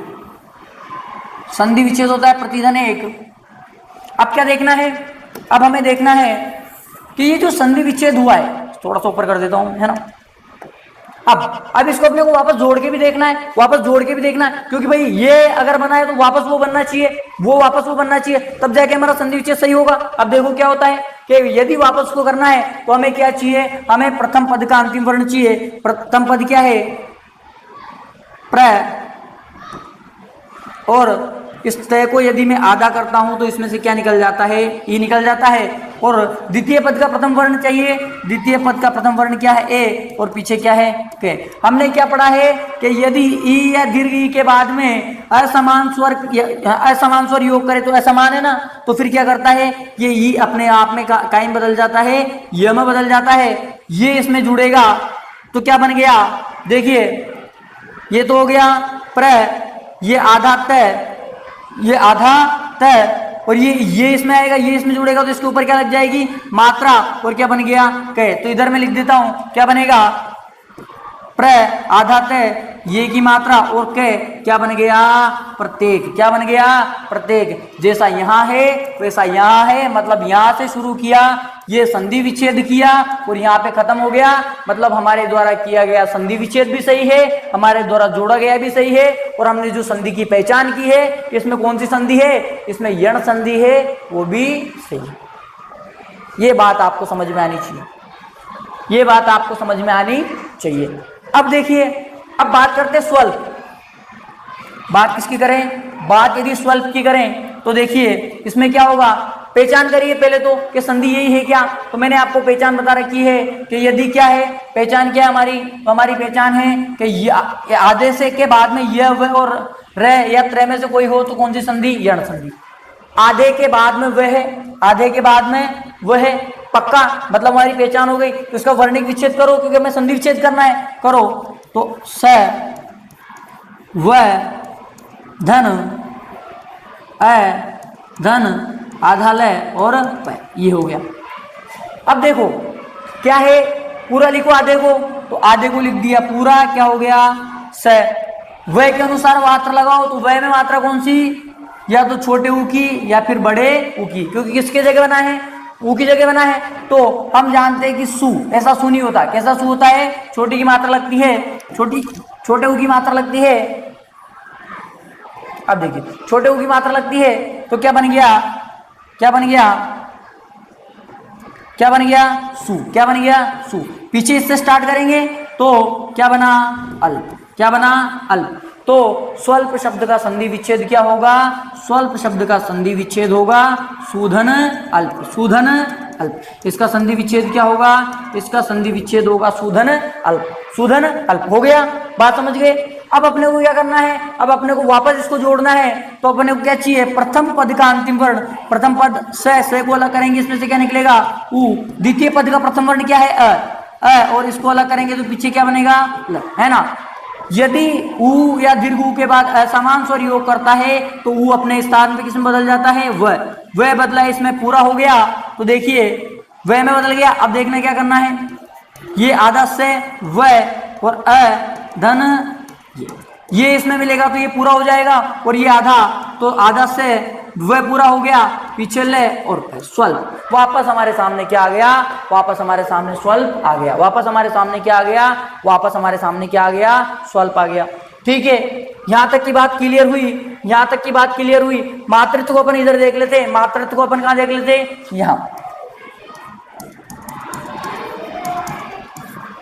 संधि विच्छेद होता है प्रतिधन एक। अब क्या देखना है, अब हमें देखना है कि ये जो संधि विच्छेद हुआ है, थोड़ा सा ऊपर कर देता हूं, है ना। अब इसको अपने को वापस जोड़ के भी देखना है, क्योंकि भाई ये अगर बना है तो वापस वो बनना चाहिए, वापस वो बनना चाहिए, तब जाके हमारा संधि विच्छेद सही होगा। अब देखो क्या होता है कि यदि वापस को करना है तो हमें क्या चाहिए, हमें प्रथम पद का अंतिम वर्ण चाहिए। प्रथम पद क्या है, प्र, और इस तय को यदि मैं आधा करता हूं तो इसमें से क्या निकल जाता है, ई निकल जाता है। और द्वितीय पद का प्रथम वर्ण चाहिए, द्वितीय पद का प्रथम वर्ण क्या है, ए, और पीछे क्या है, के। हमने क्या पढ़ा है कि यदि ई या दीर्घ ई के बाद में असमान स्वर योग करे तो असमान है ना, तो फिर क्या करता है, ये ई अपने आप में कायम बदल जाता है, य में बदल जाता है। ये इसमें जुड़ेगा तो क्या बन गया, देखिए ये तो हो गया प्र, ये आधा तय, ये आधा तय, और ये इसमें आएगा, ये इसमें जुड़ेगा तो इसके ऊपर क्या लग जाएगी, मात्रा, और क्या बन गया, कै। तो इधर मैं लिख देता हूं, क्या बनेगा, प्र, आधा तय, ये की मात्रा, और कै, क्या बन गया, प्रत्येक। क्या बन गया, प्रत्येक। जैसा यहां है वैसा यहां है, मतलब यहां से शुरू किया, ये संधि विच्छेद किया और यहाँ पे खत्म हो गया, मतलब हमारे द्वारा किया गया संधि विच्छेद भी सही है, हमारे द्वारा जोड़ा गया भी सही है। और हमने जो संधि की पहचान की है, इसमें कौन सी संधि है, इसमें यण संधि है, वो भी सही है। ये बात आपको समझ में आनी चाहिए, ये बात आपको समझ में आनी चाहिए। अब देखिए, अब बात करते हैं स्वल्प। बात किसकी करें, बात यदि स्वल्प की करें तो देखिए इसमें क्या होगा, पहचान करिए पहले तो कि संधि यही है क्या। तो मैंने आपको पहचान बता रखी है कि यदि क्या है, पहचान क्या है हमारी, तो हमारी पहचान है कि आधे से के बाद में य व और र या त्र में से कोई हो तो कौन सी संधि, यण संधि। आधे के बाद में वह है, आधे के बाद में वह है, पक्का, मतलब हमारी पहचान हो गई। तो इसका वर्णिक विच्छेद करो, क्योंकि हमें संधि विच्छेद करना है, करो। तो स व धन अ धन आधा ल और प, ये हो गया। अब देखो क्या है, पूरा लिखो आधे को, तो आधे को लिख दिया पूरा, क्या हो गया, स। वह के अनुसार मात्रा लगाओ, तो वह में मात्रा कौन सी, या तो छोटे ऊ की या फिर बड़े ऊ की, क्योंकि किसके जगह बना है, ऊ की जगह बना है। तो हम जानते हैं कि सु, ऐसा सु नहीं होता। कैसा सु होता है, छोटी की मात्रा लगती है, छोटे ऊ की मात्रा लगती है। अब देखिए छोटे ऊ की मात्रा लगती है, तो क्या बन गया, क्या बन गया, क्या बन गया, सु। क्या बन गया, सु। पीछे इससे स्टार्ट करेंगे तो क्या बना, अल्प। क्या बना, अल्प। तो स्वल्प शब्द का संधि विच्छेद क्या होगा, स्वल्प शब्द का संधि विच्छेद होगा सूधन अल्प, सूधन अल्प। इसका संधि विच्छेद क्या होगा, इसका संधि विच्छेद होगा सूधन अल्प, सूधन अल्प। हो गया, बात समझ गए। अब अपने को क्या करना है, अब अपने को वापस इसको जोड़ना है। तो अपने को क्या चाहिए, प्रथम पद का अंतिम वर्ण, प्रथम पद से को अलग करेंगे, इसमें से क्या निकलेगा, उ। द्वितीय पद का प्रथम वर्ण क्या है, अ, और इसको अलग करेंगे तो पीछे क्या बनेगा, ल, है ना। यदि उ या दीर्घ उ के बाद असमान स्वर योग करता है तो उ अपने स्थान पे किसमें बदल जाता है, वह बदला है, इसमें पूरा हो गया। तो देखिए वह में बदल गया। अब देखना क्या करना है, ये आधा से वह और अ धन ये इसमें मिलेगा तो ये पूरा हो जाएगा, और ये आधा, तो आधा से वह पूरा हो गया, पीछे ले और स्वल्प। वापस हमारे सामने क्या आ गया, वापस हमारे सामने स्वल्प आ गया। वापस हमारे सामने क्या आ गया, वापस हमारे सामने क्या आ गया, स्वल्प आ गया। ठीक है, यहां तक की बात क्लियर हुई, यहां तक की बात क्लियर हुई। मातृत्व को अपन इधर देख लेते, मातृत्व को अपन कहां देख लेते, यहां।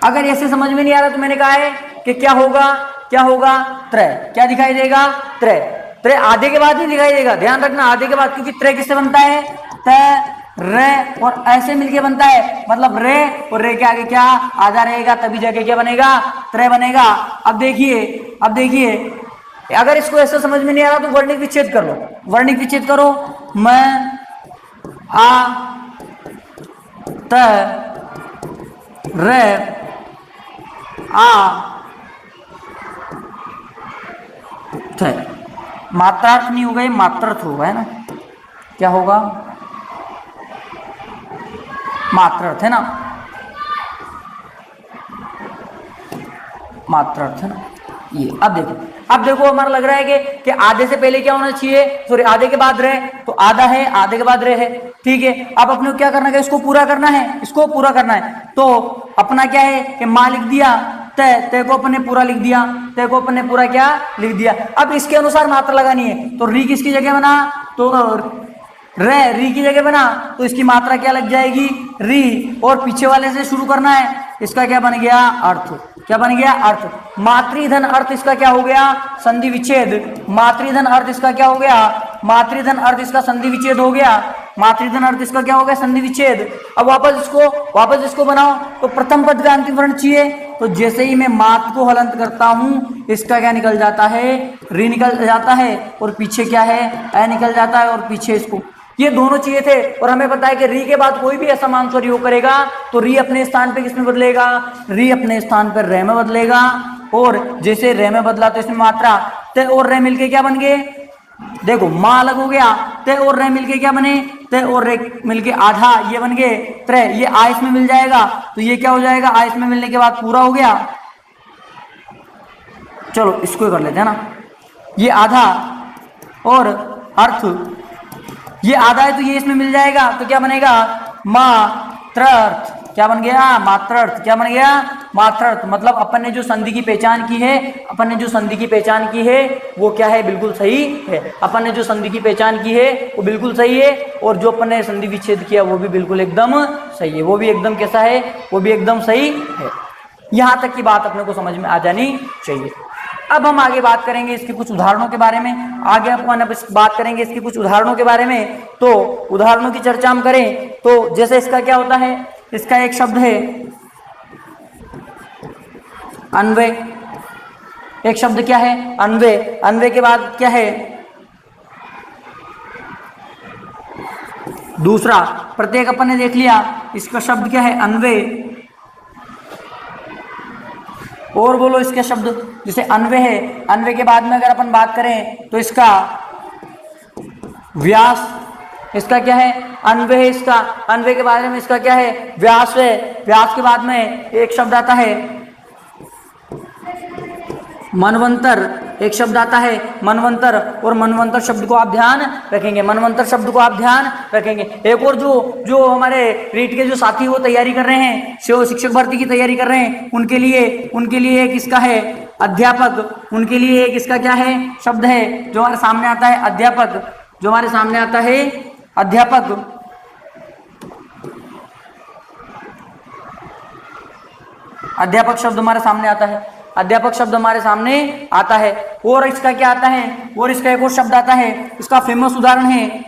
अगर ऐसे समझ में नहीं आ रहा तो मैंने कहा है कि क्या होगा, क्या होगा, त्रय। क्या दिखाई देगा, त्रय। त्रय आधे के बाद ही दिखाई देगा, ध्यान रखना, आधे के बाद, क्योंकि त्रय किससे बनता है, त रे और ऐसे मिलके बनता है, मतलब रे और रे के आगे क्या आधा रहेगा, तभी जाके क्या बनेगा, त्रय बनेगा। अब देखिए, अब देखिए, अगर इसको ऐसा समझ में नहीं आ रहा तो वर्णिक विच्छेद कर लो, वर्णिक विच्छेद करो। मैं आ त रे आ मात्रार्थ नहीं होगा, ये मात्रार्थ होगा, है ना। क्या होगा, मात्रार्थ, है ना, मात्रार्थ, है ना ये। अब देखो, अब देखो हमारा लग रहा है कि आधे से पहले क्या होना चाहिए, सॉरी आधे के बाद रहे, तो आधा है, आधे के बाद रहे है। ठीक है, अब अपने को क्या करना है, इसको पूरा करना है, इसको पूरा करना है। तो अपना क्या है कि माँ लिख दिया, तय को अपने पूरा लिख दिया, तय को अपने पूरा क्या लिख दिया। अब इसके अनुसार मात्रा लगानी है, तो री किसकी जगह बना, तो रे री की जगह बना, तो इसकी मात्रा क्या लग जाएगी, री, और पीछे वाले से शुरू करना है। इसका क्या बन गया, अर्थ। क्या बन गया, अर्थ। मातृधन अर्थ इसका क्या हो गया, संधि विच्छेद। मातृधन अर्थ इसका क्या हो गया, मातृधन अर्थ इसका संधि विच्छेद हो गया। मातृधन अर्थ इसका क्या हो गया, संधि विच्छेद। अब वापस इसको बनाओ, तो प्रथम पद का अंतिम वर्ण चाहिए, तो जैसे ही मैं मात को हलंत करता हूं, इसका क्या निकल जाता है, री निकल जाता है, और पीछे क्या है, ए निकल जाता है, और पीछे इसको, ये दोनों चाहिए थे। और हमें पता है कि री के बाद कोई भी असमान स्वर योग करेगा तो री अपने स्थान पे किसमें बदलेगा, री अपने स्थान पर रे में बदलेगा, और जैसे रे में बदला तो इसमें मात्रा ते और रे मिलके क्या बन गए, देखो माँ अलग हो गया, ते और रे मिलके क्या बने, ते और रे मिलके आधा, ये बन गए त्रय। ये आ इसमें मिल जाएगा, तो ये क्या हो जाएगा, आ इसमें मिलने के बाद पूरा हो गया। चलो इसको कर लेते हैं ना, ये आधा और अर्थ, ये आधा है तो ये इसमें मिल जाएगा, तो क्या बनेगा, मात्रार्थ। क्या बन गया, मात्रार्थ। क्या बन गया, मात्रार्थ। मतलब अपन ने जो संधि की पहचान की है, अपन ने जो संधि की पहचान की है वो क्या है, बिल्कुल सही है। अपन ने जो संधि की पहचान की है वो बिल्कुल सही है, और जो अपन ने संधि विच्छेद किया वो भी बिल्कुल एकदम सही है, वो भी एकदम कैसा है, वो भी एकदम सही है। यहां तक की बात अपने को समझ में आ जानी चाहिए। अब हम आगे बात करेंगे इसके कुछ उदाहरणों के बारे में। आगे अपन बात करेंगे इसके कुछ उदाहरणों के बारे में। तो उदाहरणों की चर्चा हम करें तो जैसे इसका क्या होता है, इसका एक शब्द है अन्वय। एक शब्द क्या है, अन्वय। अन्वय के बाद क्या है, दूसरा प्रत्येक अपन ने देख लिया। इसका शब्द क्या है, अन्वय। और बोलो इसके शब्द, जैसे अन्वय है, अन्वय के बाद में अगर अपन बात करें तो इसका व्यास। इसका क्या है, अन्वय है इसका, अन्वय के बारे में इसका क्या है, व्यास है। व्यास के बाद में एक शब्द आता है मनवंतर। एक शब्द आता है मनवंतर, और मनवंतर शब्द को आप ध्यान रखेंगे, मनवंतर शब्द को आप ध्यान रखेंगे। एक और जो हमारे रीट के जो साथी वो तैयारी कर रहे हैं, शिक्षक भर्ती की तैयारी कर रहे हैं, उनके लिए एक इसका है अध्यापक। उनके लिए एक इसका क्या है, शब्द है जो हमारे सामने आता है अध्यापक। जो हमारे सामने आता है अध्यापक। अध्यापक शब्द हमारे सामने आता है, अध्यापक शब्द हमारे सामने आता है। और इसका क्या आता है, और इसका एक और शब्द आता है, इसका फेमस उदाहरण है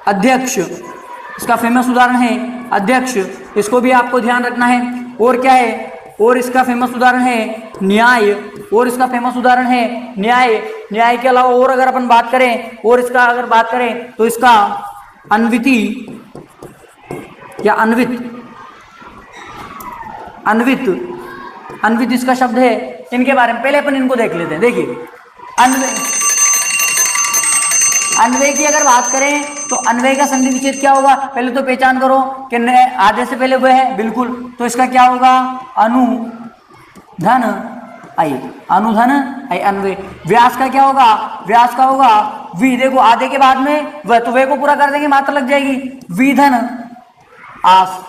अध्यक्ष। इसका फेमस उदाहरण है अध्यक्ष, इसको भी आपको ध्यान रखना है। और क्या है, और इसका फेमस उदाहरण है न्याय। और इसका फेमस उदाहरण है न्याय। न्याय के अलावा और अगर अपन बात करें, और इसका अगर बात करें तो इसका अन्विति या अन्वित। अन्वित, अन्वित इसका शब्द है। इनके बारे में पहले अपन इनको देख लेते हैं। देखिए अन्वय, अन्वय की अगर बात करें तो अन्वय का संधि विच्छेद क्या होगा, पहले तो पहचान करो कि आधे से पहले वह है, बिल्कुल। तो इसका क्या होगा, अनु धन आई, अनुधन आई, अन्वय। व्यास का क्या होगा, व्यास का होगा वी। देखो आधे के बाद में वह, तो वह को पूरा कर देंगे, मात्रा लग जाएगी, विधन आस,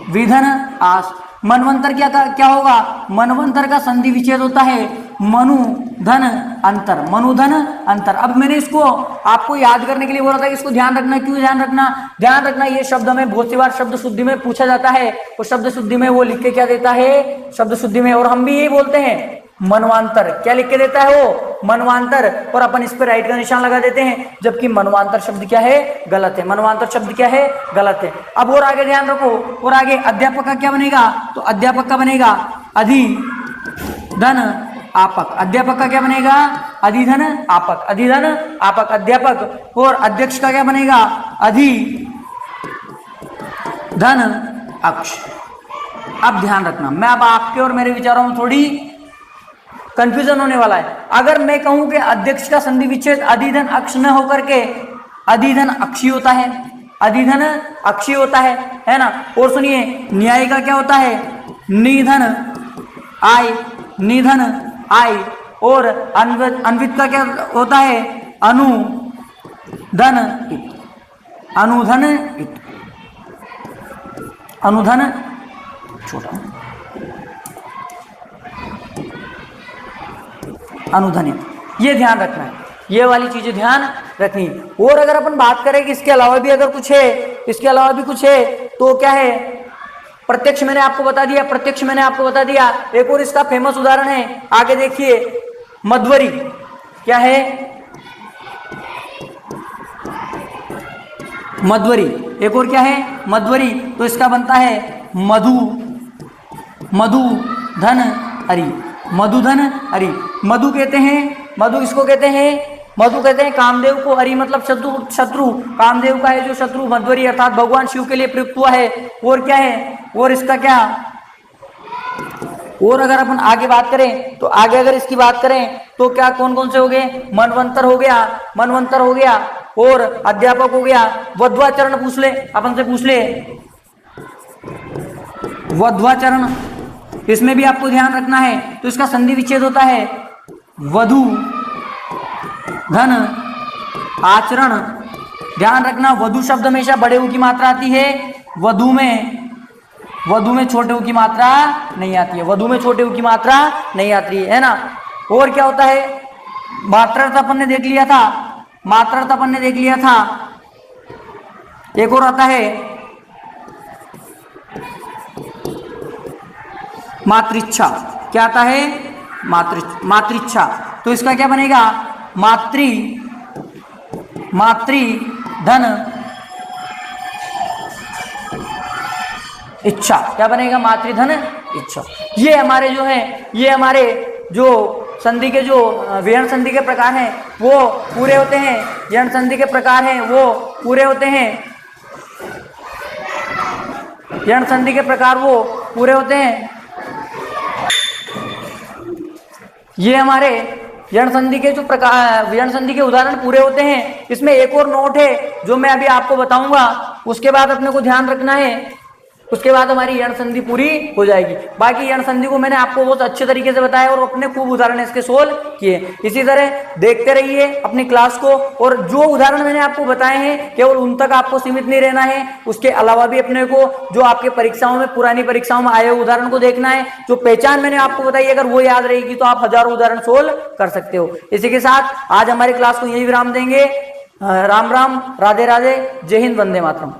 विधन आस। मनवंतर क्या होगा, मनवंतर का संधि विच्छेद होता है मनु धन अंतर, मनु धन अंतर। अब मैंने इसको आपको याद करने के लिए बोला था कि इसको ध्यान रखना। क्यों ध्यान रखना, ध्यान रखना ये शब्द हमें बहुत सी बार शब्द शुद्धि में पूछा जाता है, और शब्द शुद्धि में वो लिख के क्या देता है, शब्द शुद्धि में। और हम भी यही बोलते हैं मनवांतर, क्या लिख के देता है वो, मनवांतर, और अपन इस पर राइट का निशान लगा देते हैं, जबकि मनवांतर शब्द क्या है, गलत है। मनवांतर शब्द क्या है, गलत है। अब और आगे ध्यान रखो, और आगे अध्यापक का क्या बनेगा, तो अध्यापक का बनेगा अधिधन आपक। अध्यापक का क्या बनेगा, अधिधन आपक, अधिधन आपक अध्यापक। और अध्यक्ष का क्या बनेगा, अधिधन अक्ष। अब ध्यान रखना, मैं अब आपके और मेरे विचारों में थोड़ी कंफ्यूजन होने वाला है। अगर मैं कहूं कि अध्यक्ष का संधि विच्छेद अधिधन अक्ष न होकर के अधिधन अक्षी होता है, अधिधन अक्षी होता है ना। और सुनिए न्याय का क्या होता है, निधन आय, निधन आय। और अन्वित का क्या होता है, अनुधन इत, अनुधन इत, अनुधन छोटा अनुधनित। ये ध्यान रखना है, ये वाली चीजें ध्यान रखनी है। और अगर अपन बात करें कि इसके अलावा भी अगर कुछ है, इसके अलावा भी कुछ है, तो क्या है, प्रत्यक्ष मैंने आपको बता दिया, प्रत्यक्ष मैंने आपको बता दिया। एक और इसका फेमस उदाहरण है, आगे देखिए मध्वरी। क्या है, मध्वरी। एक और क्या है, मध्वरी। तो इसका बनता है मधु, मधु धन हरि, मधुधन हरि। मधु कहते हैं, मधु इसको कहते हैं, मधु कहते हैं कामदेव को, हरि मतलब शत्रु, कामदेव का है जो शत्रु, मध्वरी अर्थात भगवान शिव के लिए प्रयुक्त हुआ है। और क्या है, और इसका क्या, और अगर अपन आगे बात करें तो आगे अगर इसकी बात करें तो क्या कौन कौन से हो गए, मनवंतर हो गया, मनवंतर हो गया, और अध्यापक हो गया। वध्वाचरण पूछ ले, अपन से पूछ ले वध्वाचरण, इसमें भी आपको ध्यान रखना है। तो इसका संधि विच्छेद होता है वधु धन आचरण। ध्यान रखना, वधु शब्द हमेशा बड़े ऊ की मात्रा आती है, वधु में छोटे ऊ की मात्रा नहीं आती है, वधु में छोटे ऊ की मात्रा नहीं आती है ना। और क्या होता है, मात्रार्थ अपन ने देख लिया था, मात्रार्थ अपन ने देख लिया था। एक और आता है मातृच्छा। क्या आता है, मातृच्छा, तो इसका क्या बनेगा, मातृधन इच्छा। क्या बनेगा, मातृधन इच्छा। ये हमारे जो है, ये हमारे जो संधि के जो विहरण संधि के प्रकार हैं वो पूरे होते हैं, विहरण संधि के प्रकार हैं वो पूरे होते हैं, विहरण संधि के प्रकार वो पूरे होते हैं। ये हमारे विहरण संधि के जो प्रकार, विहरण संधि के उदाहरण पूरे होते हैं। इसमें एक और नोट है जो मैं अभी आपको बताऊंगा, उसके बाद अपने को ध्यान रखना है, उसके बाद हमारी विहरण संधि पूरी हो जाएगी। बाकी विहरण संधि को मैंने आपको बहुत अच्छे तरीके से बताया और अपने खूब उदाहरण इसके सोल्व किए। इसी तरह देखते रहिए अपनी क्लास को, और जो उदाहरण मैंने आपको बताए हैं केवल उन तक आपको सीमित नहीं रहना है, उसके अलावा भी अपने को जो आपके परीक्षाओं में, पुरानी परीक्षाओं में आए हुए उदाहरण को देखना है। जो पहचान मैंने आपको बताई अगर वो याद रहेगी तो आप हजारों उदाहरण सोल्व कर सकते हो। इसी के साथ आज हमारी क्लास को यही विराम देंगे। राम राम, राधे राधे, जय हिंद, वंदे मातरम।